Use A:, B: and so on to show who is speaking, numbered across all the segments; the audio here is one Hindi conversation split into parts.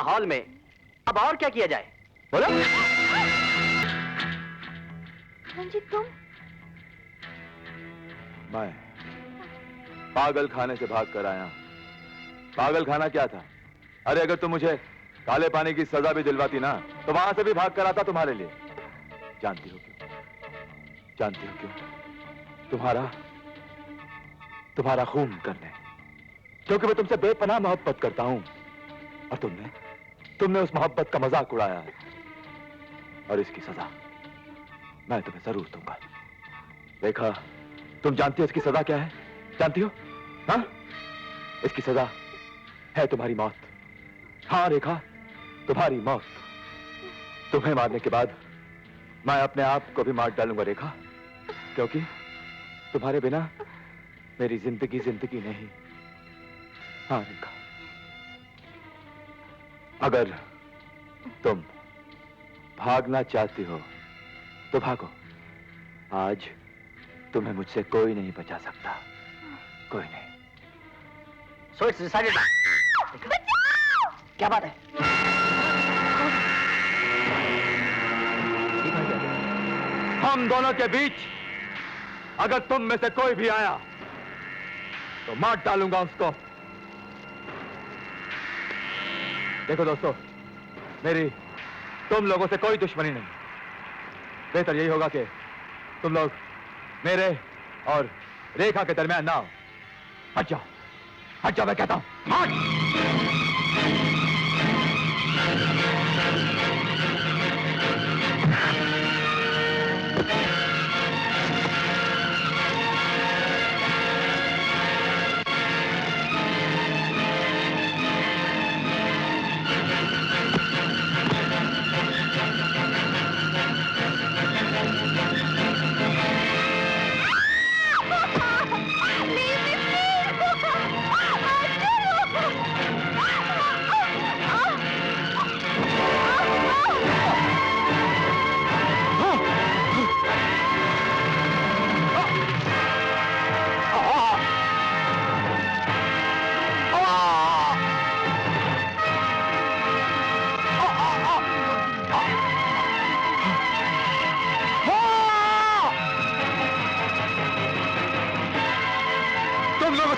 A: माहौल में अब और क्या किया जाए? बोलो।
B: रंजीत तुम?
C: मैं पागल खाने से भाग कर आया। पागल खाना क्या था? अरे अगर तुम मुझे काले पानी की सजा भी दिलवाती ना तो वहां से भी भाग कर आता तुम्हारे लिए। जानती हो क्यों? जानती हो क्यों? तुम्हारा खून करने, क्योंकि मैं तुमसे बेपनाह मोहब्बत करता हूं और तुमने उस मोहब्बत का मजाक उड़ाया है और इसकी सजा मैं तुम्हें जरूर दूंगा। रेखा, तुम जानती हो इसकी सजा क्या है? जानती हो? हाँ, इसकी सजा है तुम्हारी मौत। हाँ रेखा, तुम्हारी मौत। तुम्हें मारने के बाद मैं अपने आप को भी मार डालूंगा रेखा, क्योंकि तुम्हारे बिना मेरी जिंदगी नहीं। हाँ रेखा, अगर तुम भागना चाहती हो तो भागो। आज तुम्हें मुझसे कोई नहीं बचा सकता, कोई नहीं।
A: So it's decided. क्या बात है?
C: हम दोनों के बीच अगर तुम में से कोई भी आया तो मार डालूंगा उसको। देखो दोस्तों, मेरी तुम लोगों से कोई दुश्मनी नहीं। बेहतर यही होगा कि तुम लोग मेरे और रेखा के दरमियान ना आओ। हट जाओ, हट जाओ, मैं कहता हूं, हट।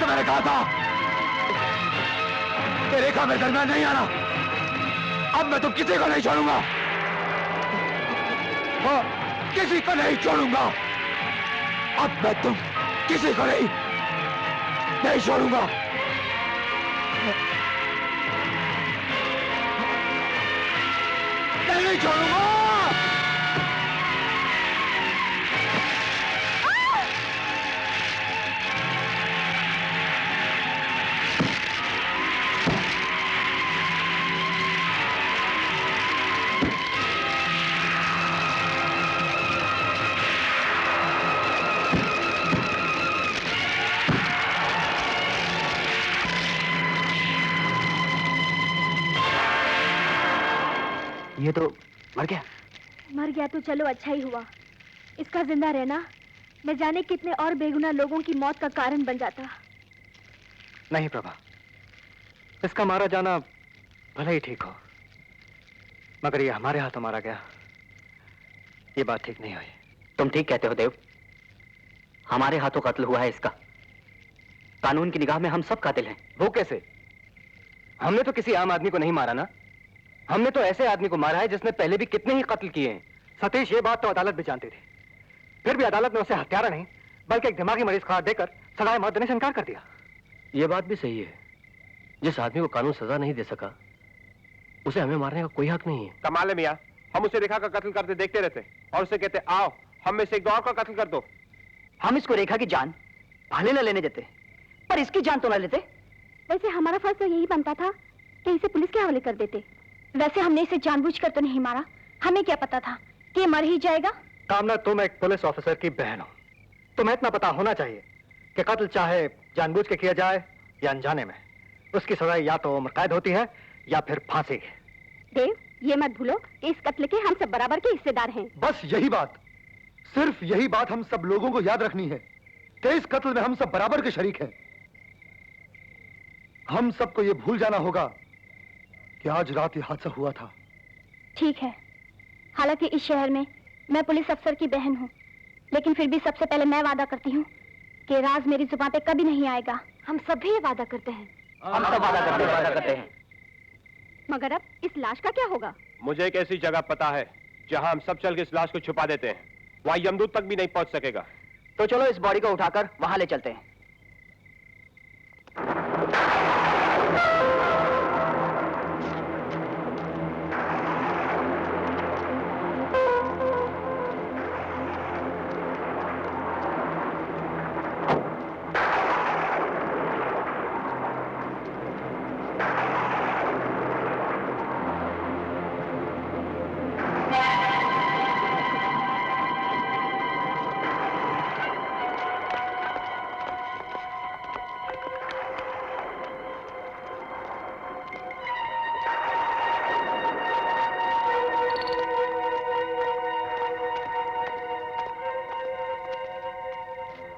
C: मैंने कहा था कि रेखा मेरे दरमियान नहीं आना। अब मैं तुम किसी को नहीं छोड़ूंगा, किसी को नहीं छोड़ूंगा। अब मैं तुम किसी को नहीं छोड़ूंगा। नहीं छोड़ूंगा।
A: ये तो मर गया।
B: मर गया तो चलो अच्छा ही हुआ। इसका जिंदा रहना न जाने कितने और बेगुनाह लोगों की मौत का कारण बन जाता।
A: नहीं प्रभा, इसका मारा जाना भले ही ठीक हो, मगर ये हमारे हाथों मारा गया, ये बात ठीक नहीं हुई। तुम ठीक कहते हो देव, हमारे हाथों कत्ल हुआ है इसका। कानून की निगाह में हम सब कातिल हैं। वो कैसे? हमने तो किसी आम आदमी को नहीं मारा ना, हमने तो ऐसे आदमी को मारा है जिसने पहले भी कितने ही कत्ल किए हैं। सतीश, ये बात तो अदालत भी जानती थी, फिर भी अदालत ने उसे हत्यारा नहीं बल्कि एक दिमागी मरीज करार देकर सजाए मौत देने से इनकार कर दिया। ये बात भी सही है, जिस आदमी को कानून सजा नहीं दे सका उसे हमें मारने का कोई हक नहीं है।
D: कमाल है मियां, हम उसे रेखा का कत्ल करते देखते रहते और उसे कहते आओ हम में से एक दो और का कत्ल कर दो।
A: हम इसको रेखा की जान भले न लेने देते, पर इसकी जान तो न लेते।
B: वैसे हमारा फर्ज तो यही बनता था कि इसे पुलिस के हवाले कर देते। वैसे हमने इसे जानबूझकर तो नहीं मारा, हमें क्या पता था कि ये मर ही जाएगा। कामना, तुम एक पुलिस ऑफिसर की बहन हो, तुम्हें इतना पता होना चाहिए कि कत्ल चाहे जानबूझ के किया जाए या अनजाने में, उसकी सजा या तो उम्र कैद होती है या फिर फांसी। देव, ये मत भूलो कि इस कत्ल के हम सब बराबर के हिस्सेदार हैं।
C: बस यही बात, सिर्फ यही बात हम सब लोगों को याद रखनी है कि इस कत्ल में हम सब बराबर के शरीक हैं। हम सबको ये भूल जाना होगा कि आज रात ये हादसा हुआ था।
B: ठीक है, हालांकि इस शहर में मैं पुलिस अफसर की बहन हूँ, लेकिन फिर भी सबसे पहले मैं वादा करती हूँ कि राज मेरी जुबान पे कभी नहीं आएगा। हम सब भी ये वादा करते हैं।
A: हम सब वादा करते हैं।
B: मगर अब इस लाश का क्या होगा?
D: मुझे एक ऐसी जगह पता है जहां हम सब चल के इस लाश को छुपा देते हैं। वहां यमदूत तक भी नहीं पहुंच सकेगा।
A: तो चलो इस बॉडी को उठाकर वहां ले चलते हैं।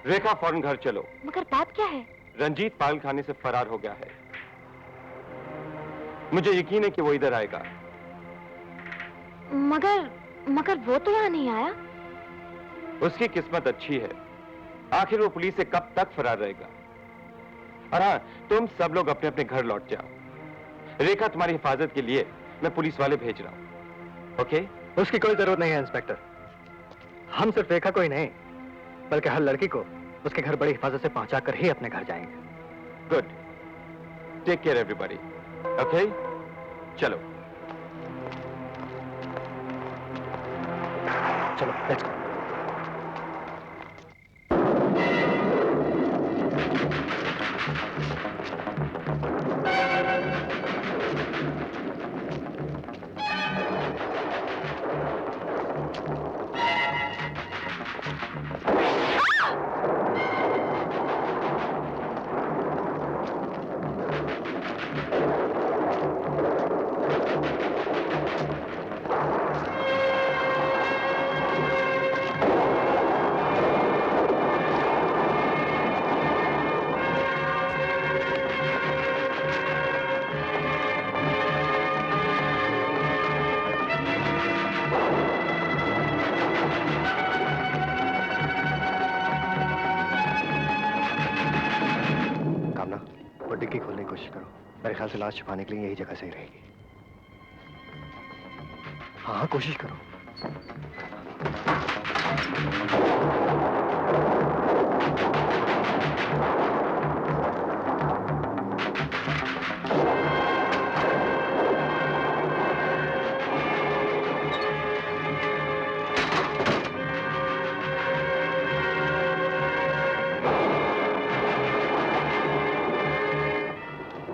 D: रेखा, फौरन घर चलो।
B: मगर बात क्या है?
D: रंजीत पागल खाने से फरार हो गया है। मुझे यकीन है कि वो इधर आएगा।
B: मगर वो तो यहाँ नहीं आया।
D: उसकी किस्मत अच्छी है। आखिर वो पुलिस से कब तक फरार रहेगा। और हाँ, तुम सब लोग अपने अपने घर लौट जाओ। रेखा तुम्हारी हिफाजत के लिए मैं पुलिस वाले भेज रहा हूं। ओके?
A: उसकी कोई जरूरत नहीं है इंस्पेक्टर। हम सिर्फ रेखा को ही नहीं, बल्कि हर लड़की को उसके घर बड़ी हिफाजत से पहुंचाकर ही अपने घर जाएंगे।
D: Good. Take care everybody. Okay? चलो
A: चलो लेट्स गो। वो डिग्गी खोलने की कोशिश करो। मेरे ख्याल से लाश छुपाने के लिए यही जगह सही रहेगी। हाँ हाँ, कोशिश करो।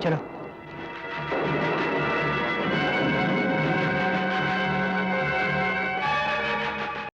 A: चलो।